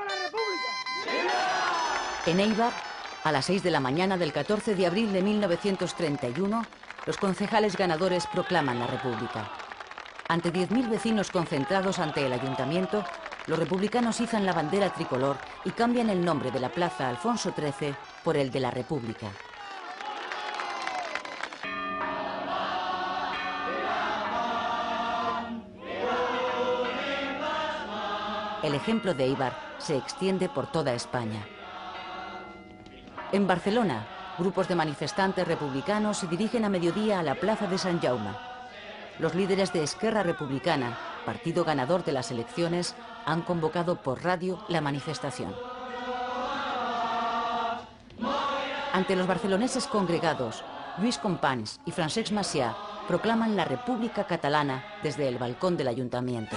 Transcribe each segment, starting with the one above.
¡Viva la República! En Éibar, a las 6 de la mañana del 14 de abril de 1931, los concejales ganadores proclaman la República. Ante 10.000 vecinos concentrados ante el ayuntamiento, los republicanos izan la bandera tricolor y cambian el nombre de la plaza Alfonso XIII por el de la República. El ejemplo de Éibar se extiende por toda España. En Barcelona, grupos de manifestantes republicanos se dirigen a mediodía a la plaza de Sant Jaume. Los líderes de Esquerra Republicana, partido ganador de las elecciones, han convocado por radio la manifestación. Ante los barceloneses congregados, Lluís Companys y Francesc Macià proclaman la República Catalana desde el balcón del ayuntamiento.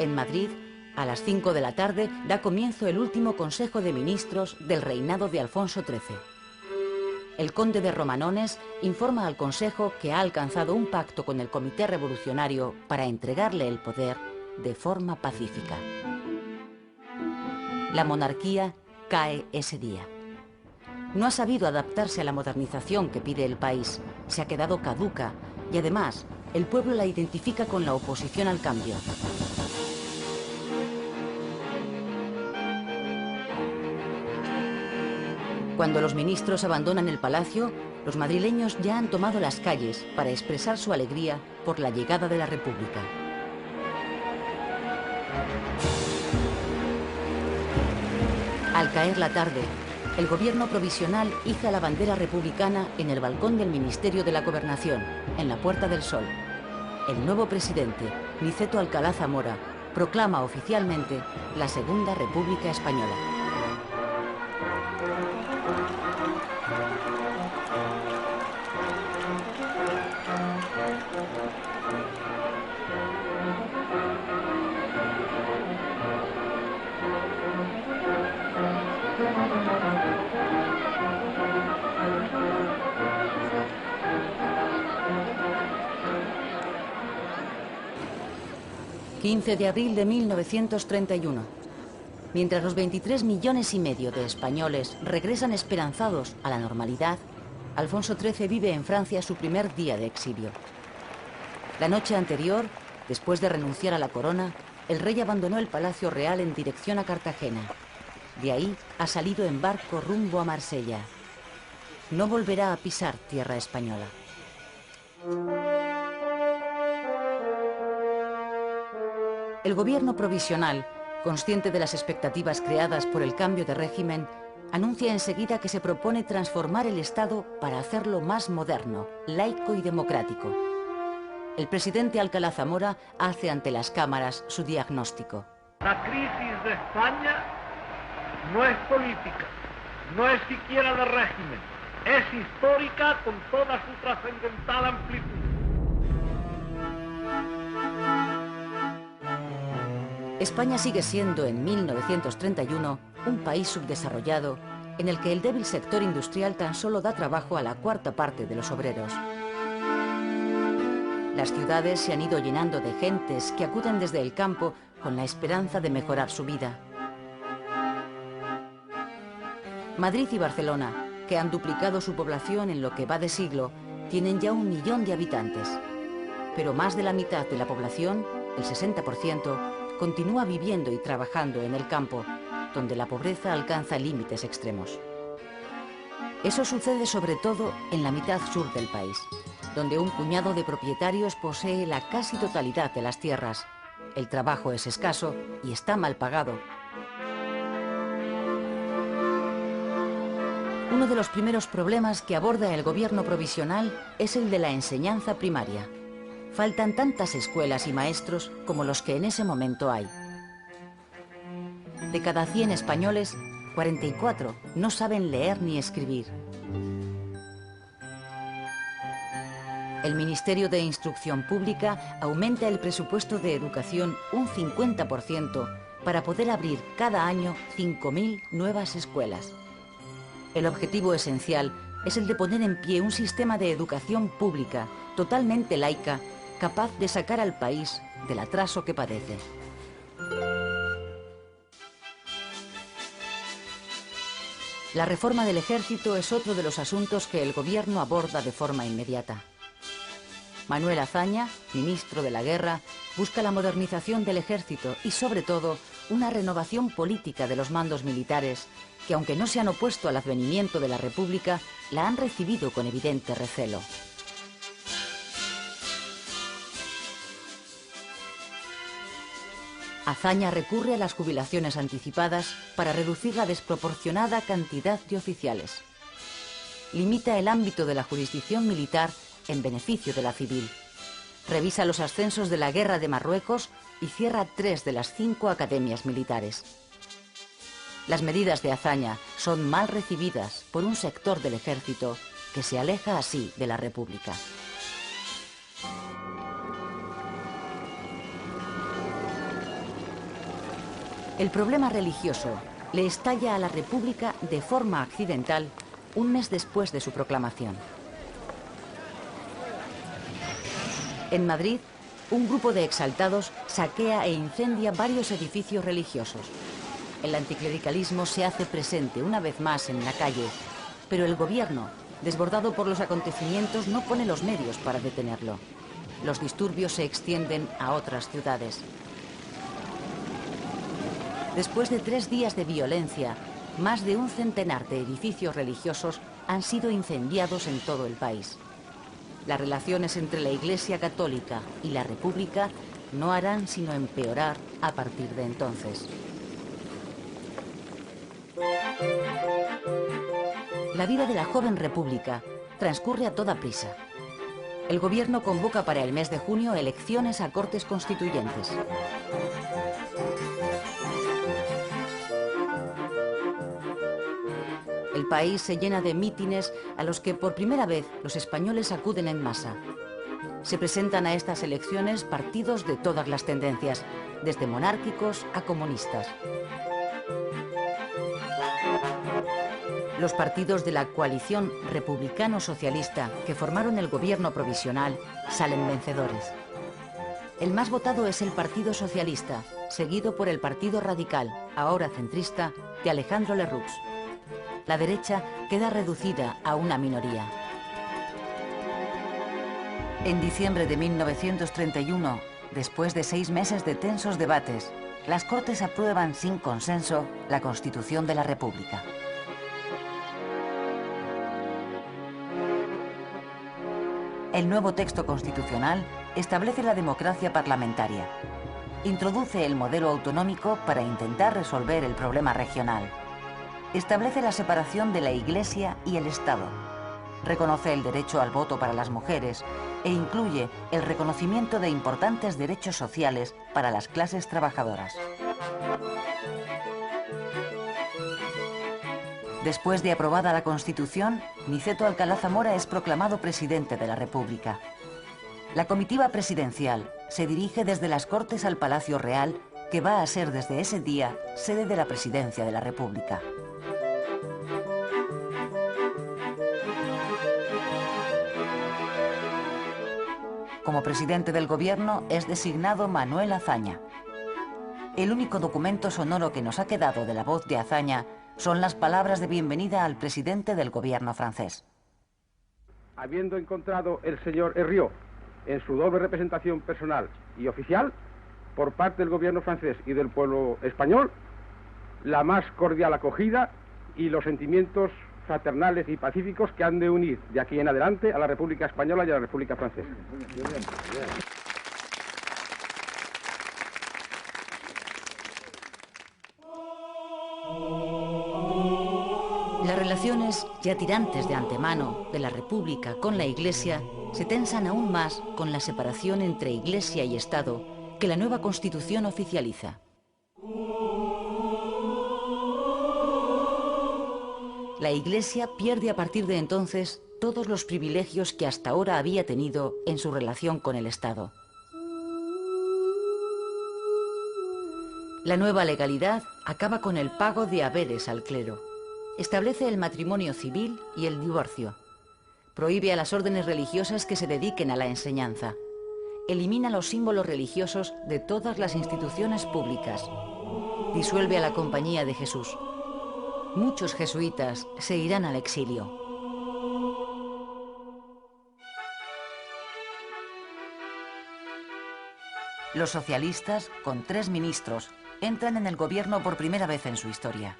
En Madrid, a las 5 de la tarde, da comienzo el último Consejo de Ministros del reinado de Alfonso XIII. El conde de Romanones informa al Consejo que ha alcanzado un pacto con el Comité Revolucionario para entregarle el poder de forma pacífica. La monarquía cae ese día. No ha sabido adaptarse a la modernización que pide el país, se ha quedado caduca y además el pueblo la identifica con la oposición al cambio. Cuando los ministros abandonan el palacio, los madrileños ya han tomado las calles para expresar su alegría por la llegada de la República. Al caer la tarde, el gobierno provisional iza la bandera republicana en el balcón del Ministerio de la Gobernación, en la Puerta del Sol. El nuevo presidente, Niceto Alcalá Zamora, proclama oficialmente la Segunda República Española. ...15 de abril de 1931... Mientras los 23,5 millones de españoles regresan esperanzados a la normalidad, Alfonso XIII vive en Francia su primer día de exilio. La noche anterior, después de renunciar a la corona, el rey abandonó el Palacio Real en dirección a Cartagena. De ahí ha salido en barco rumbo a Marsella. No volverá a pisar tierra española. El gobierno provisional, consciente de las expectativas creadas por el cambio de régimen, anuncia enseguida que se propone transformar el Estado para hacerlo más moderno, laico y democrático. El presidente Alcalá Zamora hace ante las cámaras su diagnóstico. La crisis de España no es política, no es siquiera de régimen, es histórica con toda su trascendental amplitud. España sigue siendo en 1931 un país subdesarrollado en el que el débil sector industrial tan solo da trabajo a la cuarta parte de los obreros. Las ciudades se han ido llenando de gentes que acuden desde el campo con la esperanza de mejorar su vida. Madrid y Barcelona, que han duplicado su población en lo que va de siglo, tienen ya 1 millón de habitantes. Pero más de la mitad de la población, el 60%, continúa viviendo y trabajando en el campo, donde la pobreza alcanza límites extremos. Eso sucede sobre todo en la mitad sur del país, donde un puñado de propietarios posee la casi totalidad de las tierras. El trabajo es escaso y está mal pagado. Uno de los primeros problemas que aborda el gobierno provisional es el de la enseñanza primaria. Faltan tantas escuelas y maestros como los que en ese momento hay. De cada 100 españoles, 44 no saben leer ni escribir. El Ministerio de Instrucción Pública aumenta el presupuesto de educación un 50% para poder abrir cada año 5.000 nuevas escuelas. El objetivo esencial es el de poner en pie un sistema de educación pública totalmente laica capaz de sacar al país del atraso que padece. La reforma del ejército es otro de los asuntos que el gobierno aborda de forma inmediata. Manuel Azaña, ministro de la Guerra, busca la modernización del ejército y, sobre todo, una renovación política de los mandos militares, que aunque no se han opuesto al advenimiento de la República, la han recibido con evidente recelo. Azaña recurre a las jubilaciones anticipadas para reducir la desproporcionada cantidad de oficiales. Limita el ámbito de la jurisdicción militar en beneficio de la civil. Revisa los ascensos de la Guerra de Marruecos y cierra 3 de las 5 academias militares. Las medidas de Azaña son mal recibidas por un sector del ejército que se aleja así de la República. El problema religioso le estalla a la República de forma accidental un mes después de su proclamación. En Madrid, un grupo de exaltados saquea e incendia varios edificios religiosos. El anticlericalismo se hace presente una vez más en la calle, pero el gobierno, desbordado por los acontecimientos, no pone los medios para detenerlo. Los disturbios se extienden a otras ciudades. Después de 3 días de violencia, más de un centenar de edificios religiosos han sido incendiados en todo el país. Las relaciones entre la Iglesia Católica y la República no harán sino empeorar a partir de entonces. La vida de la joven República transcurre a toda prisa. El gobierno convoca para el mes de junio elecciones a Cortes Constituyentes. El país se llena de mítines a los que por primera vez los españoles acuden en masa. Se presentan a estas elecciones partidos de todas las tendencias, desde monárquicos a comunistas. Los partidos de la coalición republicano-socialista que formaron el gobierno provisional salen vencedores. El más votado es el Partido Socialista, seguido por el Partido Radical, ahora centrista, de Alejandro Lerroux. La derecha queda reducida a una minoría. En diciembre de 1931, después de 6 meses de tensos debates, las Cortes aprueban sin consenso la Constitución de la República. El nuevo texto constitucional establece la democracia parlamentaria. Introduce el modelo autonómico para intentar resolver el problema regional. Establece la separación de la Iglesia y el Estado. Reconoce el derecho al voto para las mujeres e incluye el reconocimiento de importantes derechos sociales para las clases trabajadoras. Después de aprobada la Constitución, Niceto Alcalá Zamora es proclamado presidente de la República. La comitiva presidencial se dirige desde las Cortes al Palacio Real, que va a ser desde ese día sede de la Presidencia de la República. Como presidente del gobierno es designado Manuel Azaña. El único documento sonoro que nos ha quedado de la voz de Azaña son las palabras de bienvenida al presidente del gobierno francés. Habiendo encontrado el señor Herriot en su doble representación personal y oficial, por parte del gobierno francés y del pueblo español, la más cordial acogida y los sentimientos fraternales y pacíficos que han de unir de aquí en adelante a la República Española y a la República Francesa. Las relaciones, ya tirantes de antemano, de la República con la Iglesia, se tensan aún más con la separación entre Iglesia y Estado que la nueva Constitución oficializa. La Iglesia pierde a partir de entonces todos los privilegios que hasta ahora había tenido en su relación con el Estado. La nueva legalidad acaba con el pago de haberes al clero. Establece el matrimonio civil y el divorcio. Prohíbe a las órdenes religiosas que se dediquen a la enseñanza. elimina los símbolos religiosos de todas las instituciones públicas. Disuelve a la Compañía de Jesús. Muchos jesuitas se irán al exilio. Los socialistas, con 3 ministros, entran en el gobierno por primera vez en su historia.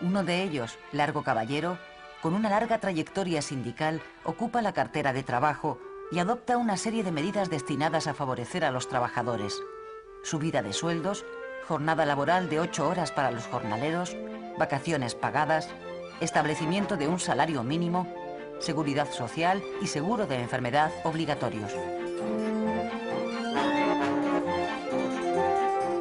Uno de ellos, Largo Caballero, con una larga trayectoria sindical, ocupa la cartera de Trabajo y adopta una serie de medidas destinadas a favorecer a los trabajadores. Subida de sueldos, jornada laboral de 8 horas para los jornaleros, vacaciones pagadas, establecimiento de un salario mínimo, seguridad social y seguro de enfermedad obligatorios.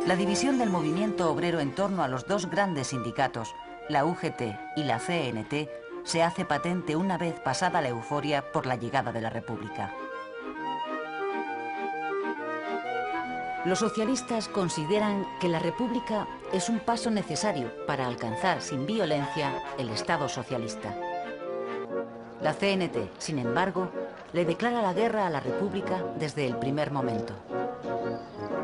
La división del movimiento obrero en torno a los 2 grandes sindicatos, la UGT y la CNT, se hace patente una vez pasada la euforia por la llegada de la República. Los socialistas consideran que la República es un paso necesario para alcanzar sin violencia el Estado socialista. La CNT, sin embargo, le declara la guerra a la República desde el primer momento.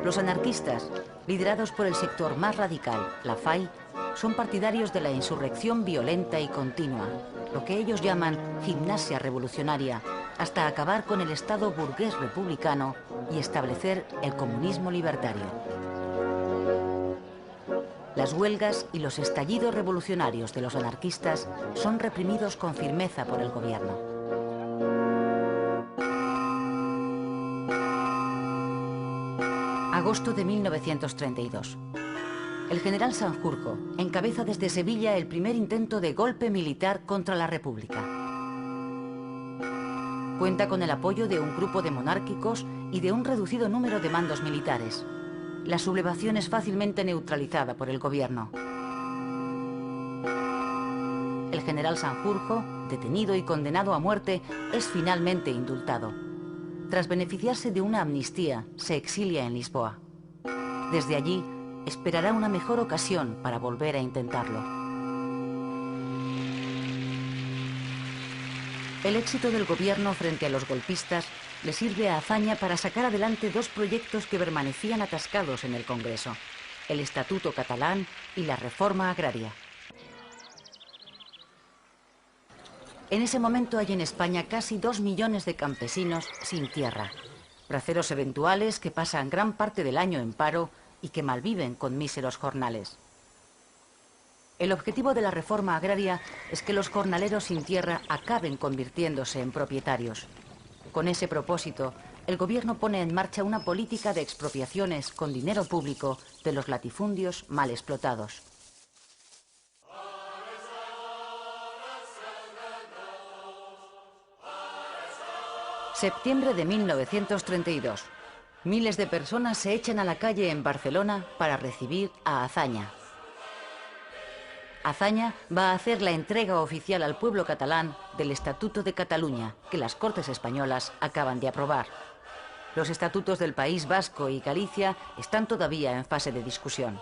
Los anarquistas, liderados por el sector más radical, la FAI, son partidarios de la insurrección violenta y continua, lo que ellos llaman gimnasia revolucionaria, hasta acabar con el Estado burgués republicano y establecer el comunismo libertario. Las huelgas y los estallidos revolucionarios de los anarquistas son reprimidos con firmeza por el gobierno. Agosto de 1932. El general Sanjurjo encabeza desde Sevilla el primer intento de golpe militar contra la República. Cuenta con el apoyo de un grupo de monárquicos y de un reducido número de mandos militares. La sublevación es fácilmente neutralizada por el gobierno. El general Sanjurjo, detenido y condenado a muerte, es finalmente indultado. Tras beneficiarse de una amnistía, se exilia en Lisboa. Desde allí, esperará una mejor ocasión para volver a intentarlo. El éxito del gobierno frente a los golpistas le sirve a Azaña para sacar adelante 2 proyectos que permanecían atascados en el Congreso: el Estatuto Catalán y la Reforma Agraria. En ese momento hay en España casi 2 millones de campesinos sin tierra, braceros eventuales que pasan gran parte del año en paro y que malviven con míseros jornales. El objetivo de la reforma agraria es que los jornaleros sin tierra acaben convirtiéndose en propietarios. Con ese propósito, el gobierno pone en marcha una política de expropiaciones con dinero público de los latifundios mal explotados. Septiembre de 1932. Miles de personas se echan a la calle en Barcelona para recibir a Azaña. Azaña va a hacer la entrega oficial al pueblo catalán del Estatuto de Cataluña, que las Cortes españolas acaban de aprobar. Los estatutos del País Vasco y Galicia están todavía en fase de discusión.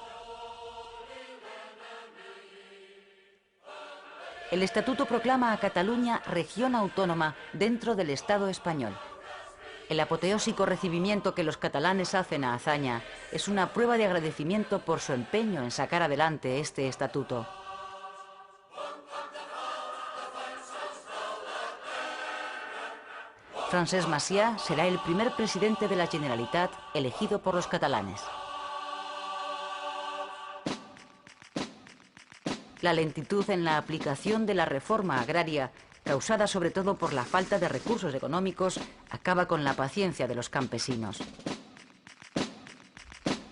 El Estatuto proclama a Cataluña región autónoma dentro del Estado español. El apoteósico recibimiento que los catalanes hacen a Azaña es una prueba de agradecimiento por su empeño en sacar adelante este estatuto. Francesc Macià será el primer presidente de la Generalitat elegido por los catalanes. La lentitud en la aplicación de la reforma agraria, causada sobre todo por la falta de recursos económicos, acaba con la paciencia de los campesinos.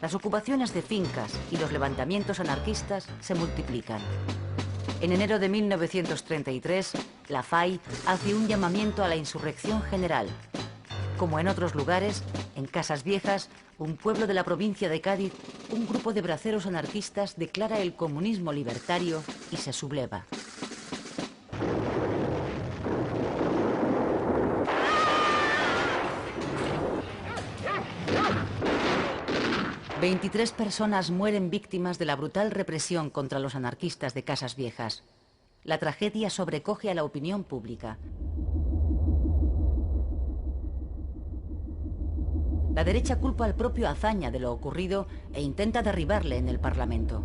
Las ocupaciones de fincas y los levantamientos anarquistas se multiplican. En enero de 1933, la FAI hace un llamamiento a la insurrección general. Como en otros lugares, en Casas Viejas, un pueblo de la provincia de Cádiz, un grupo de braceros anarquistas declara el comunismo libertario y se subleva. «23 personas mueren víctimas de la brutal represión contra los anarquistas de Casas Viejas. La tragedia sobrecoge a la opinión pública. La derecha culpa al propio Azaña de lo ocurrido e intenta derribarle en el Parlamento.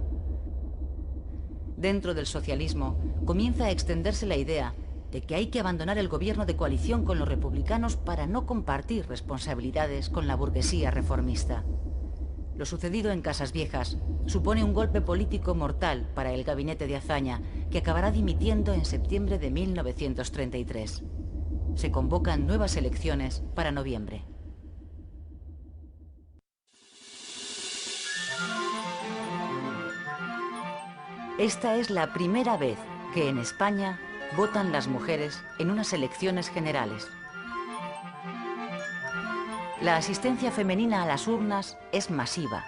Dentro del socialismo comienza a extenderse la idea de que hay que abandonar el gobierno de coalición con los republicanos para no compartir responsabilidades con la burguesía reformista. Lo sucedido en Casas Viejas supone un golpe político mortal para el gabinete de Azaña, que acabará dimitiendo en septiembre de 1933. Se convocan nuevas elecciones para noviembre. Esta es la primera vez que en España votan las mujeres en unas elecciones generales. La asistencia femenina a las urnas es masiva.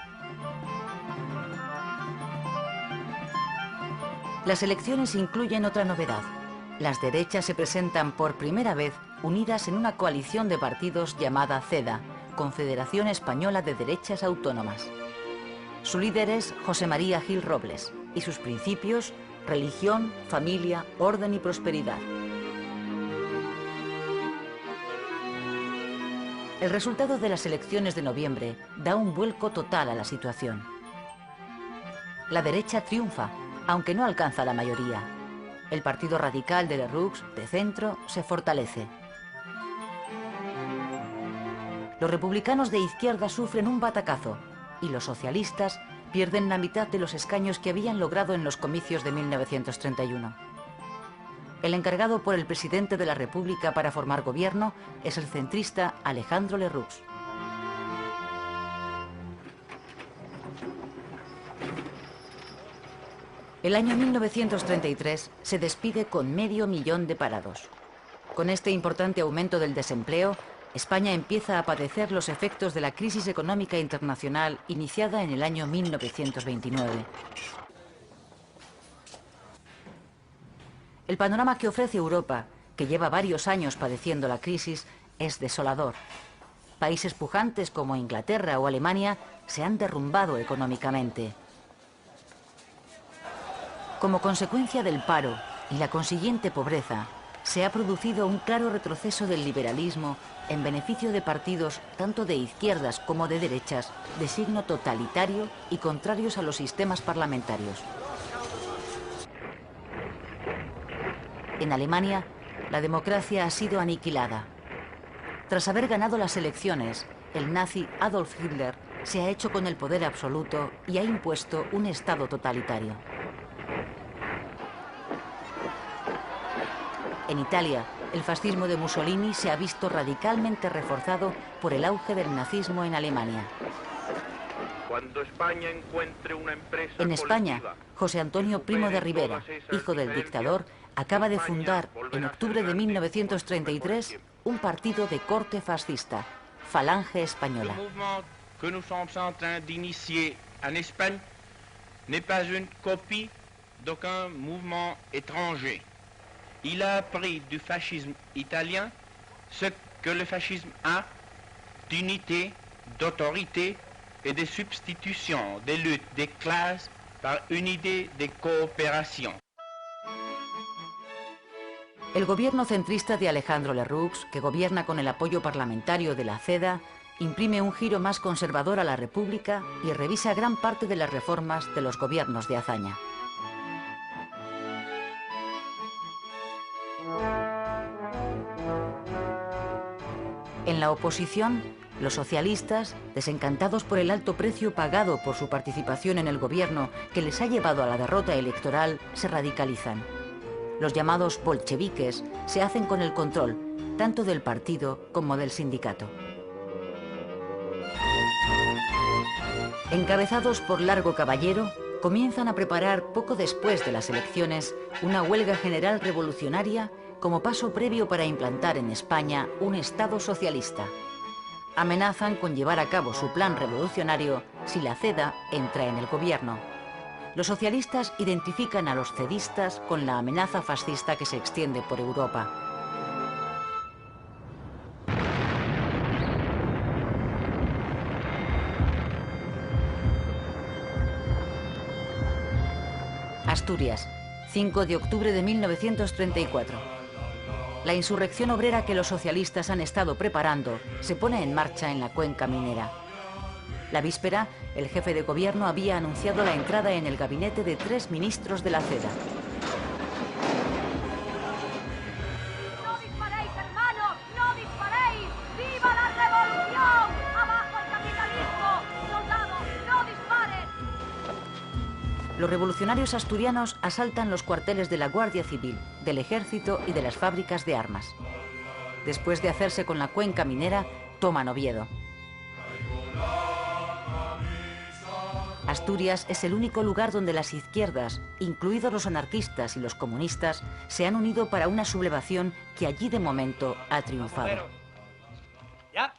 Las elecciones incluyen otra novedad. Las derechas se presentan por primera vez unidas en una coalición de partidos llamada CEDA, Confederación Española de Derechas Autónomas. Su líder es José María Gil Robles y sus principios: religión, familia, orden y prosperidad. El resultado de las elecciones de noviembre da un vuelco total a la situación. La derecha triunfa, aunque no alcanza la mayoría. El partido radical de Lerroux, de centro, se fortalece. Los republicanos de izquierda sufren un batacazo y los socialistas pierden la mitad de los escaños que habían logrado en los comicios de 1931. El encargado por el presidente de la República para formar gobierno es el centrista Alejandro Lerroux. El año 1933 se despide con 500.000 de parados. Con este importante aumento del desempleo, España empieza a padecer los efectos de la crisis económica internacional iniciada en el año 1929. El panorama que ofrece Europa, que lleva varios años padeciendo la crisis, es desolador. Países pujantes como Inglaterra o Alemania se han derrumbado económicamente. Como consecuencia del paro y la consiguiente pobreza, se ha producido un claro retroceso del liberalismo en beneficio de partidos tanto de izquierdas como de derechas, de signo totalitario y contrarios a los sistemas parlamentarios. En Alemania, la democracia ha sido aniquilada. Tras haber ganado las elecciones, el nazi Adolf Hitler se ha hecho con el poder absoluto y ha impuesto un Estado totalitario. En Italia, el fascismo de Mussolini se ha visto radicalmente reforzado por el auge del nazismo en Alemania. Cuando España encuentre una empresa En España, José Antonio Primo de Rivera, hijo del dictador, acaba de fundar en octubre de 1933 un partido de corte fascista, Falange Española. Le mouvement que nous sommes en train d'initier en Espagne n'est pas une copie d'aucun mouvement étranger. Il a appris du fascisme italien ce que le fascisme a d'unité, d'autorité et de substitution des luttes des classes par une idée de coopération. El gobierno centrista de Alejandro Lerroux, que gobierna con el apoyo parlamentario de la CEDA, imprime un giro más conservador a la República y revisa gran parte de las reformas de los gobiernos de Azaña. En la oposición, los socialistas, desencantados por el alto precio pagado por su participación en el gobierno que les ha llevado a la derrota electoral, se radicalizan. Los llamados bolcheviques se hacen con el control, tanto del partido como del sindicato. Encabezados por Largo Caballero, comienzan a preparar poco después de las elecciones una huelga general revolucionaria como paso previo para implantar en España un Estado socialista. Amenazan con llevar a cabo su plan revolucionario si la CEDA entra en el gobierno. Los socialistas identifican a los cedistas con la amenaza fascista que se extiende por Europa. Asturias, 5 de octubre de 1934. La insurrección obrera que los socialistas han estado preparando se pone en marcha en la cuenca minera. La víspera, el jefe de gobierno había anunciado la entrada en el gabinete de 3 ministros de la Seda. ¡No disparéis, hermanos! ¡No disparéis! ¡Viva la revolución! ¡Abajo el capitalismo! ¡Soldados, no disparen! Los revolucionarios asturianos asaltan los cuarteles de la Guardia Civil, del Ejército y de las fábricas de armas. Después de hacerse con la cuenca minera, toman Oviedo. Asturias es el único lugar donde las izquierdas, incluidos los anarquistas y los comunistas, se han unido para una sublevación que allí de momento ha triunfado. ¿Ya?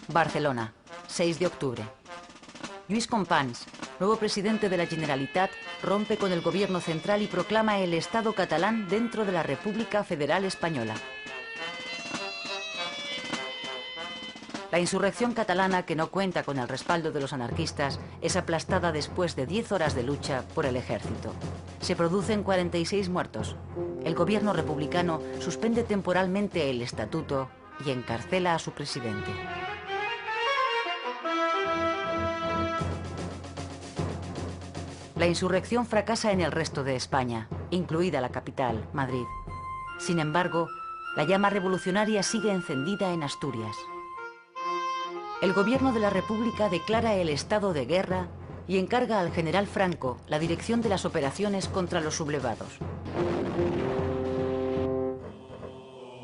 Barcelona, 6 de octubre. Lluís Companys, nuevo presidente de la Generalitat, rompe con el gobierno central y proclama el Estado catalán dentro de la República Federal Española. La insurrección catalana, que no cuenta con el respaldo de los anarquistas, es aplastada después de 10 horas de lucha por el ejército. Se producen 46 muertos. El gobierno republicano suspende temporalmente el estatuto y encarcela a su presidente. La insurrección fracasa en el resto de España, incluida la capital, Madrid. Sin embargo, la llama revolucionaria sigue encendida en Asturias. El gobierno de la República declara el estado de guerra y encarga al general Franco la dirección de las operaciones contra los sublevados.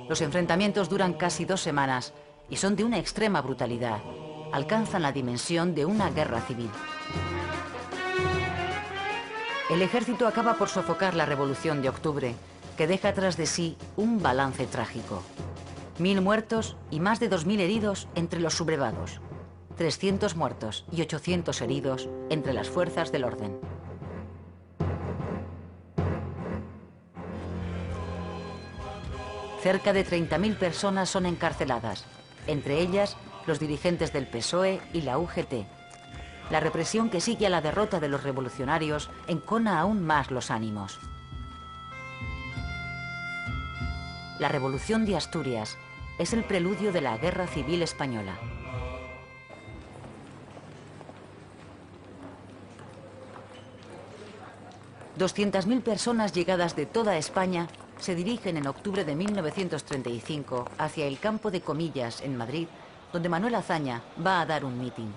Los enfrentamientos duran casi 2 semanas y son de una extrema brutalidad. Alcanzan la dimensión de una guerra civil. El ejército acaba por sofocar la Revolución de Octubre, que deja tras de sí un balance trágico. 1000 muertos y más de 2000 heridos entre los sublevados. 300 muertos y 800 heridos entre las fuerzas del orden. Cerca de 30.000 personas son encarceladas, entre ellas los dirigentes del PSOE y la UGT. La represión que sigue a la derrota de los revolucionarios encona aún más los ánimos. La Revolución de Asturias es el preludio de la Guerra Civil Española. $200.000 personas llegadas de toda España se dirigen en octubre de 1935 hacia el campo de Comillas, en Madrid, donde Manuel Azaña va a dar un mitin.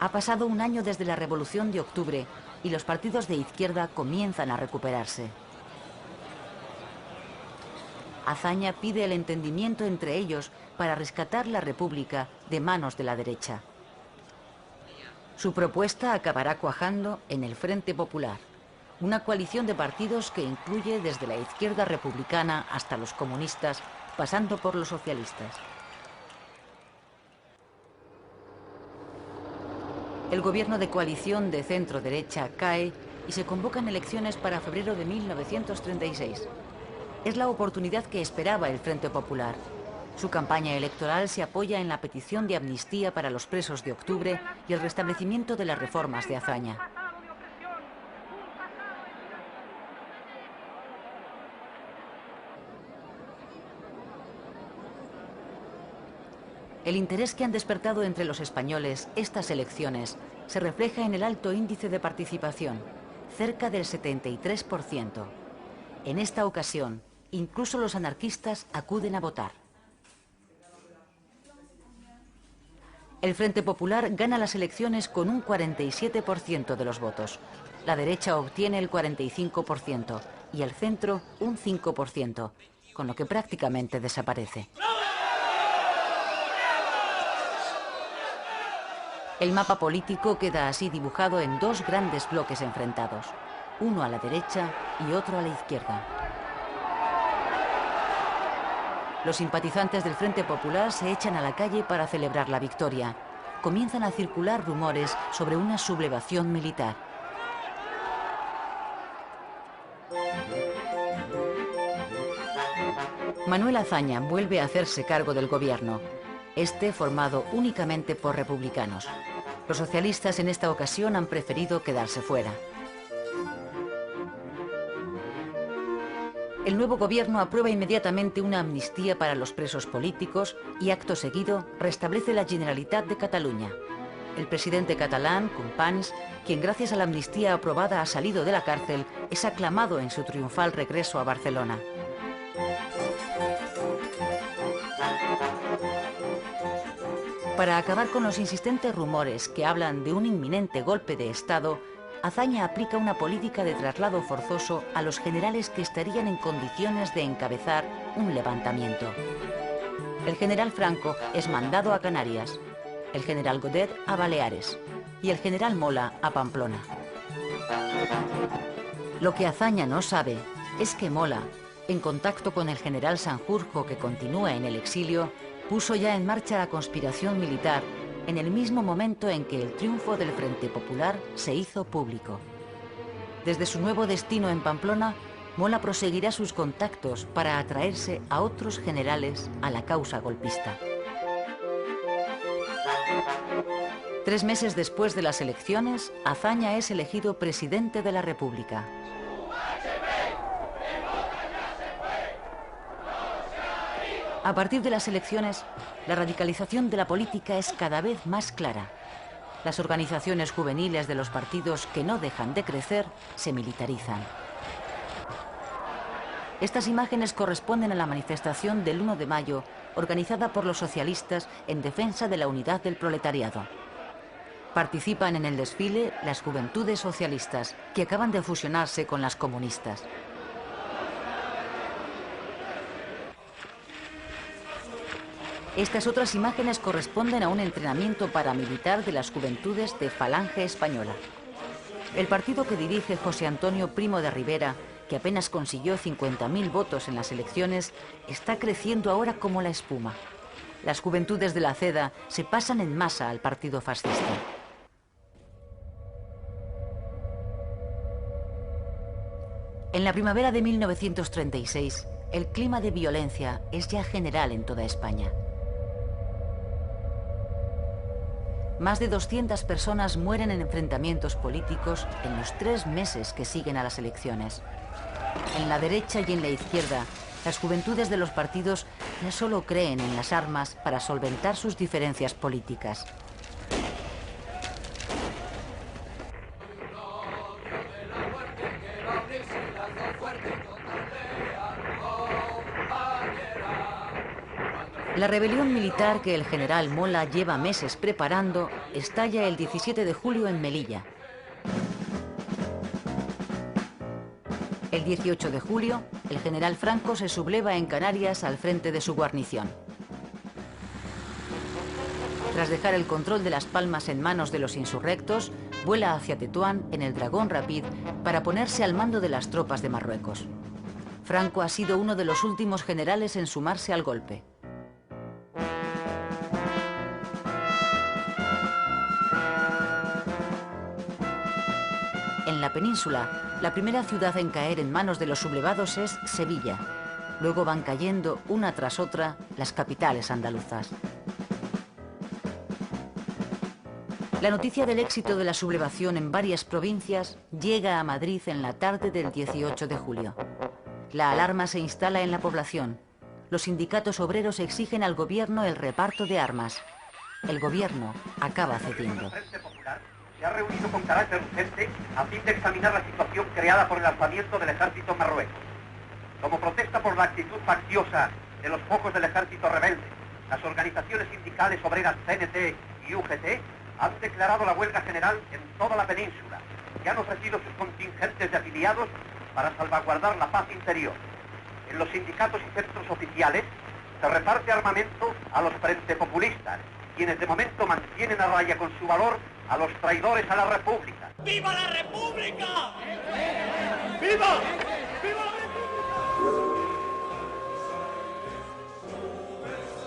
Ha pasado un año desde la Revolución de Octubre y los partidos de izquierda comienzan a recuperarse. Azaña pide el entendimiento entre ellos para rescatar la República de manos de la derecha. Su propuesta acabará cuajando en el Frente Popular, una coalición de partidos que incluye desde la izquierda republicana hasta los comunistas, pasando por los socialistas. El gobierno de coalición de centro-derecha cae y se convocan elecciones para febrero de 1936. Es la oportunidad que esperaba el Frente Popular. Su campaña electoral se apoya en la petición de amnistía para los presos de octubre y el restablecimiento de las reformas de Azaña. El interés que han despertado entre los españoles estas elecciones se refleja en el alto índice de participación, cerca del 73%. En esta ocasión, incluso los anarquistas acuden a votar. El Frente Popular gana las elecciones con un 47% de los votos. La derecha obtiene el 45% y el centro un 5%, con lo que prácticamente desaparece. El mapa político queda así dibujado en 2 grandes bloques enfrentados, uno a la derecha y otro a la izquierda. Los simpatizantes del Frente Popular se echan a la calle para celebrar la victoria. Comienzan a circular rumores sobre una sublevación militar. Manuel Azaña vuelve a hacerse cargo del gobierno, este formado únicamente por republicanos. Los socialistas en esta ocasión han preferido quedarse fuera. El nuevo gobierno aprueba inmediatamente una amnistía para los presos políticos y acto seguido restablece la Generalitat de Cataluña. El presidente catalán, Companys, quien gracias a la amnistía aprobada ha salido de la cárcel, es aclamado en su triunfal regreso a Barcelona. Para acabar con los insistentes rumores que hablan de un inminente golpe de Estado, Azaña aplica una política de traslado forzoso a los generales que estarían en condiciones de encabezar un levantamiento. El general Franco es mandado a Canarias, el general Godet a Baleares y el general Mola a Pamplona. Lo que Azaña no sabe es que Mola, en contacto con el general Sanjurjo, que continúa en el exilio, puso ya en marcha la conspiración militar en el mismo momento en que el triunfo del Frente Popular se hizo público. Desde su nuevo destino en Pamplona, Mola proseguirá sus contactos para atraerse a otros generales a la causa golpista. 3 meses después de las elecciones, Azaña es elegido presidente de la República. A partir de las elecciones, la radicalización de la política es cada vez más clara. Las organizaciones juveniles de los partidos que no dejan de crecer se militarizan. Estas imágenes corresponden a la manifestación del 1 de mayo, organizada por los socialistas en defensa de la unidad del proletariado. Participan en el desfile las juventudes socialistas, que acaban de fusionarse con las comunistas. Estas otras imágenes corresponden a un entrenamiento paramilitar de las juventudes de Falange Española. El partido que dirige José Antonio Primo de Rivera, que apenas consiguió 50.000 votos en las elecciones, está creciendo ahora como la espuma. Las juventudes de la CEDA se pasan en masa al partido fascista. En la primavera de 1936, el clima de violencia es ya general en toda España. Más de 200 personas mueren en enfrentamientos políticos en los 3 meses que siguen a las elecciones. En la derecha y en la izquierda, las juventudes de los partidos ya solo creen en las armas para solventar sus diferencias políticas. La rebelión militar que el general Mola lleva meses preparando estalla el 17 de julio en Melilla. El 18 de julio, el general Franco se subleva en Canarias al frente de su guarnición. Tras dejar el control de Las Palmas en manos de los insurrectos, vuela hacia Tetuán en el Dragón Rapid para ponerse al mando de las tropas de Marruecos. Franco ha sido uno de los últimos generales en sumarse al golpe. En la península, la primera ciudad en caer en manos de los sublevados es Sevilla. Luego van cayendo, una tras otra, las capitales andaluzas. La noticia del éxito de la sublevación en varias provincias llega a Madrid en la tarde del 18 de julio. La alarma se instala en la población. Los sindicatos obreros exigen al gobierno el reparto de armas. El gobierno acaba cediendo. Se ha reunido con carácter urgente a fin de examinar la situación creada por el alzamiento del ejército marrueco. Como protesta por la actitud facciosa de los focos del ejército rebelde, las organizaciones sindicales obreras CNT y UGT han declarado la huelga general en toda la península y han ofrecido sus contingentes de afiliados para salvaguardar la paz interior. En los sindicatos y centros oficiales se reparte armamento a los frente populistas, quienes de momento mantienen a raya con su valor a los traidores a la República. ¡Viva la República! ¡Viva! ¡Viva la República!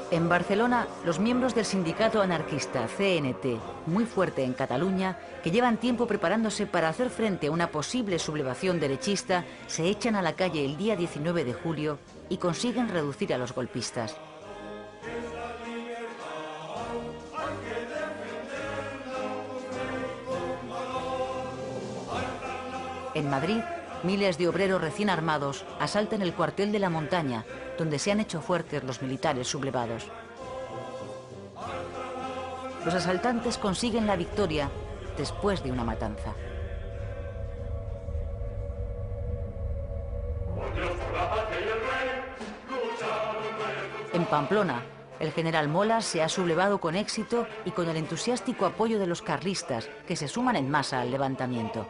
En Barcelona, los miembros del sindicato anarquista CNT, muy fuerte en Cataluña, que llevan tiempo preparándose para hacer frente a una posible sublevación derechista, se echan a la calle el día 19 de julio y consiguen reducir a los golpistas. En Madrid, miles de obreros recién armados asaltan el cuartel de la montaña, donde se han hecho fuertes los militares sublevados. Los asaltantes consiguen la victoria después de una matanza. En Pamplona, el general Mola se ha sublevado con éxito y con el entusiástico apoyo de los carlistas, que se suman en masa al levantamiento.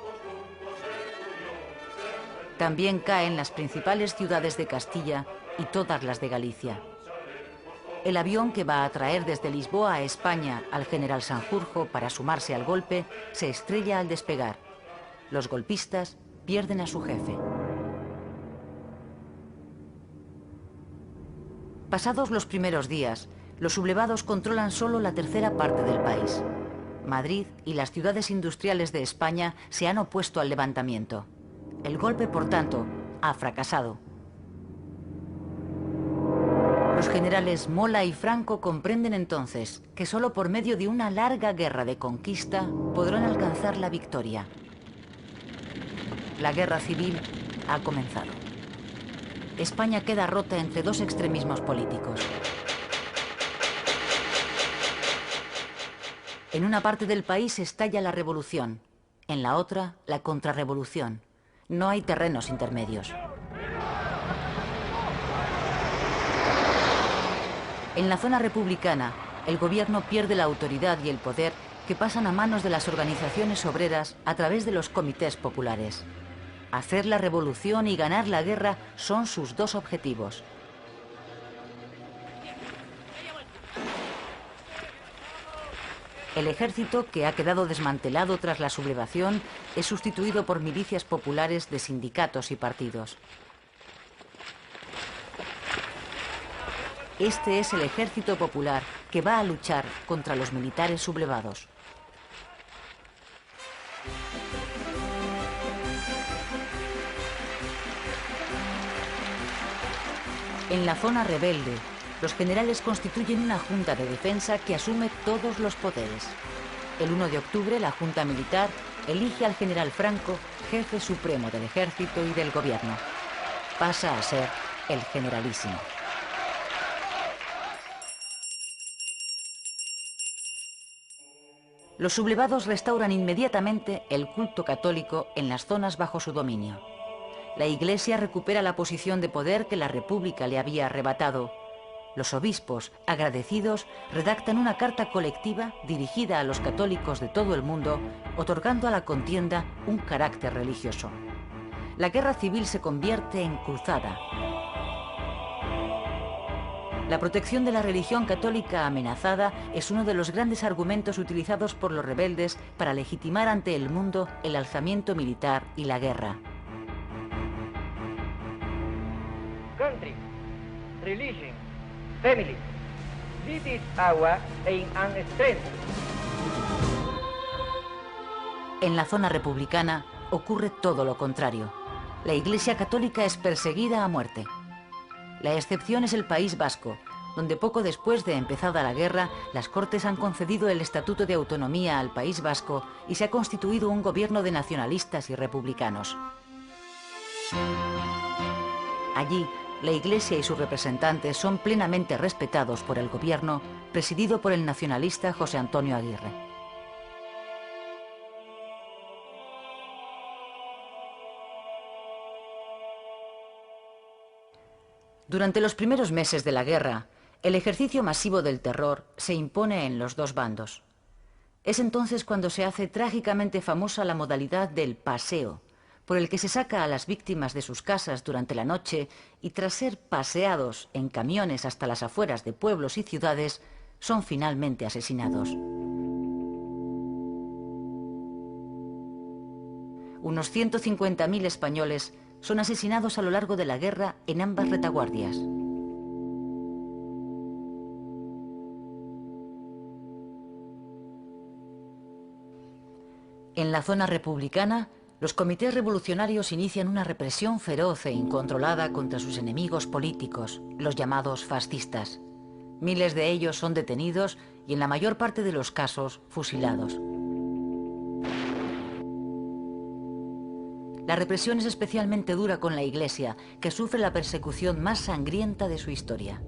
También caen las principales ciudades de Castilla y todas las de Galicia. El avión que va a traer desde Lisboa a España al general Sanjurjo para sumarse al golpe se estrella al despegar. Los golpistas pierden a su jefe. Pasados los primeros días, los sublevados controlan solo la tercera parte del país. Madrid y las ciudades industriales de España se han opuesto al levantamiento. El golpe, por tanto, ha fracasado. Los generales Mola y Franco comprenden entonces que solo por medio de una larga guerra de conquista podrán alcanzar la victoria. La guerra civil ha comenzado. España queda rota entre dos extremismos políticos. En una parte del país estalla la revolución, en la otra la contrarrevolución. No hay terrenos intermedios. En la zona republicana, el gobierno pierde la autoridad y el poder que pasan a manos de las organizaciones obreras a través de los comités populares. Hacer la revolución y ganar la guerra son sus dos objetivos. El ejército, que ha quedado desmantelado tras la sublevación, es sustituido por milicias populares de sindicatos y partidos. Este es el ejército popular que va a luchar contra los militares sublevados. En la zona rebelde, los generales constituyen una junta de defensa que asume todos los poderes. El 1 de octubre, la junta militar elige al general Franco jefe supremo del ejército y del gobierno. Pasa a ser el generalísimo. Los sublevados restauran inmediatamente el culto católico en las zonas bajo su dominio. La Iglesia recupera la posición de poder que la República le había arrebatado. Los obispos, agradecidos, redactan una carta colectiva dirigida a los católicos de todo el mundo, otorgando a la contienda un carácter religioso. La guerra civil se convierte en cruzada. La protección de la religión católica amenazada es uno de los grandes argumentos utilizados por los rebeldes para legitimar ante el mundo el alzamiento militar y la guerra. Country, religion, family. This is our aim and strength. En la zona republicana ocurre todo lo contrario. La Iglesia católica es perseguida a muerte. La excepción es el País Vasco, donde poco después de empezada la guerra, las Cortes han concedido el Estatuto de Autonomía al País Vasco y se ha constituido un gobierno de nacionalistas y republicanos. Allí, la Iglesia y sus representantes son plenamente respetados por el gobierno, presidido por el nacionalista José Antonio Aguirre. Durante los primeros meses de la guerra, el ejercicio masivo del terror se impone en los dos bandos. Es entonces cuando se hace trágicamente famosa la modalidad del paseo, por el que se saca a las víctimas de sus casas durante la noche y tras ser paseados en camiones hasta las afueras de pueblos y ciudades, son finalmente asesinados. Unos 150.000 españoles son asesinados a lo largo de la guerra en ambas retaguardias. En la zona republicana, los comités revolucionarios inician una represión feroz e incontrolada contra sus enemigos políticos, los llamados fascistas. Miles de ellos son detenidos y en la mayor parte de los casos fusilados. La represión es especialmente dura con la Iglesia, que sufre la persecución más sangrienta de su historia.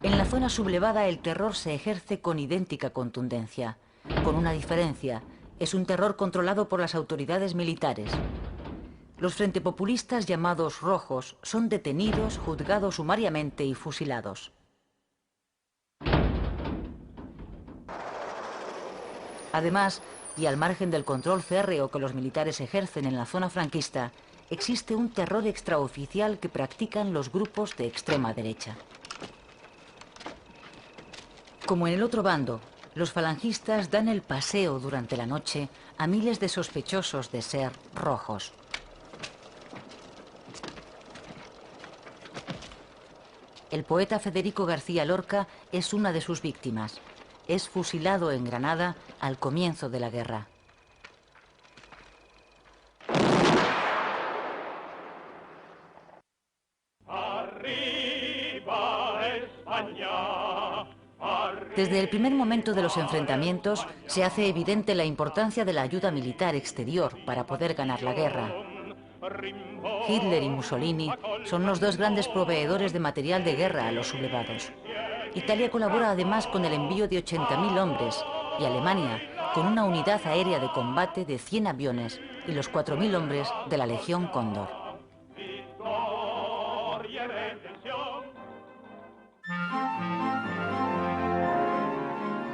En la zona sublevada el terror se ejerce con idéntica contundencia, con una diferencia: es un terror controlado por las autoridades militares. Los frentepopulistas llamados rojos son detenidos, juzgados sumariamente y fusilados. Además, y al margen del control férreo que los militares ejercen en la zona franquista, existe un terror extraoficial que practican los grupos de extrema derecha. Como en el otro bando, los falangistas dan el paseo durante la noche a miles de sospechosos de ser rojos. El poeta Federico García Lorca es una de sus víctimas. Es fusilado en Granada al comienzo de la guerra. Desde el primer momento de los enfrentamientos se hace evidente la importancia de la ayuda militar exterior para poder ganar la guerra. Hitler y Mussolini son los dos grandes proveedores de material de guerra a los sublevados. Italia colabora además con el envío de 80.000 hombres y Alemania con una unidad aérea de combate de 100 aviones y los 4.000 hombres de la Legión Cóndor.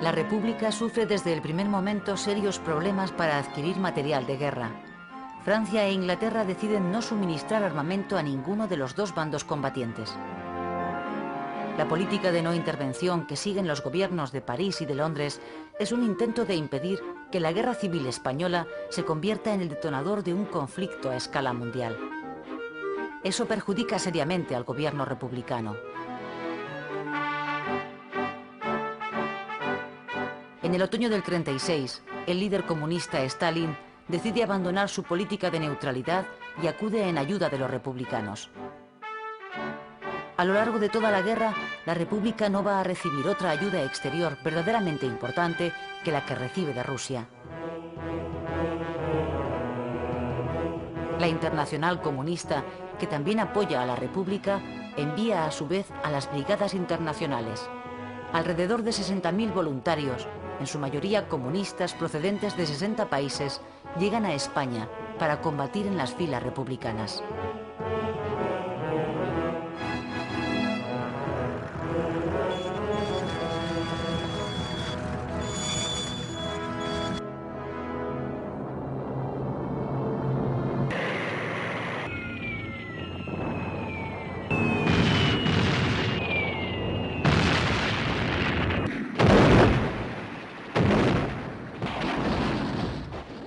La República sufre desde el primer momento serios problemas para adquirir material de guerra. Francia e Inglaterra deciden no suministrar armamento a ninguno de los dos bandos combatientes. La política de no intervención que siguen los gobiernos de París y de Londres es un intento de impedir que la guerra civil española se convierta en el detonador de un conflicto a escala mundial. Eso perjudica seriamente al gobierno republicano. En el otoño del 36, el líder comunista Stalin decide abandonar su política de neutralidad y acude en ayuda de los republicanos. A lo largo de toda la guerra, la República no va a recibir otra ayuda exterior verdaderamente importante que la que recibe de Rusia. La Internacional Comunista, que también apoya a la República, envía a su vez a las Brigadas Internacionales. Alrededor de 60.000 voluntarios, en su mayoría comunistas procedentes de 60 países, llegan a España para combatir en las filas republicanas.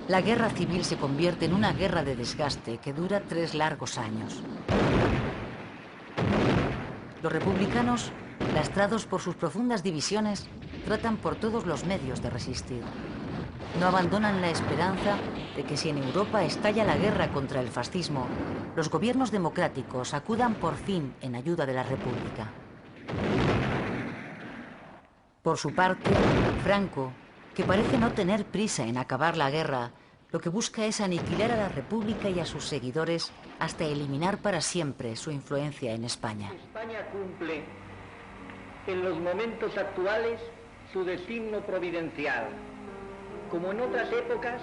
La guerra civil se convierte en una guerra de desgaste que dura 3 largos años. Los republicanos, lastrados por sus profundas divisiones, tratan por todos los medios de resistir. No abandonan la esperanza de que si en Europa estalla la guerra contra el fascismo, los gobiernos democráticos acudan por fin en ayuda de la República. Por su parte, Franco, que parece no tener prisa en acabar la guerra, lo que busca es aniquilar a la República y a sus seguidores hasta eliminar para siempre su influencia en España. España cumple en los momentos actuales su destino providencial. Como en otras épocas,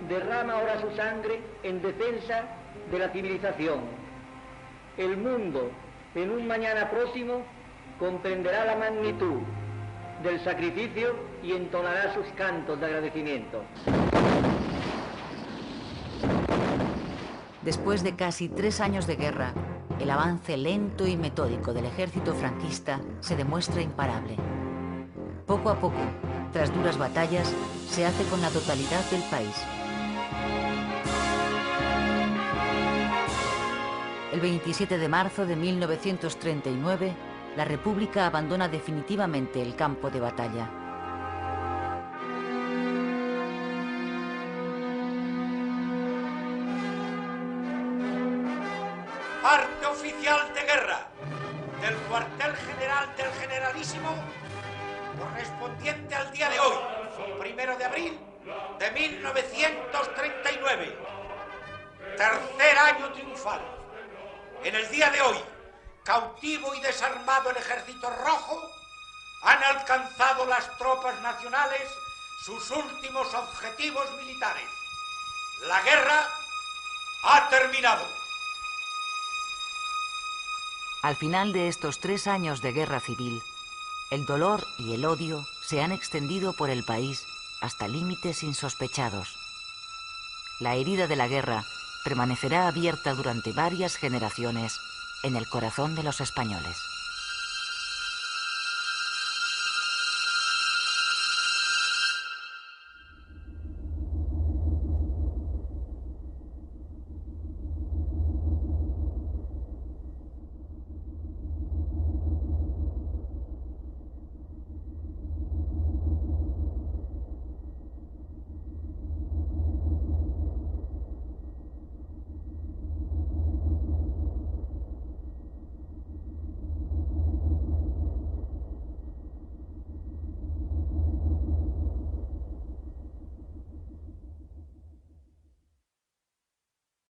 derrama ahora su sangre en defensa de la civilización. El mundo, en un mañana próximo, comprenderá la magnitud del sacrificio y entonará sus cantos de agradecimiento. Después de casi 3 años de guerra, el avance lento y metódico del ejército franquista se demuestra imparable. Poco a poco, tras duras batallas, se hace con la totalidad del país. El 27 de marzo de 1939, la República abandona definitivamente el campo de batalla. Parte oficial de guerra del cuartel general del Generalísimo, correspondiente al día de hoy, 1 de abril de 1939. Tercer año triunfal. En el día de hoy, cautivo y desarmado el Ejército Rojo, han alcanzado las tropas nacionales sus últimos objetivos militares. La guerra ha terminado. Al final de estos 3 años de guerra civil, el dolor y el odio se han extendido por el país hasta límites insospechados. La herida de la guerra permanecerá abierta durante varias generaciones en el corazón de los españoles.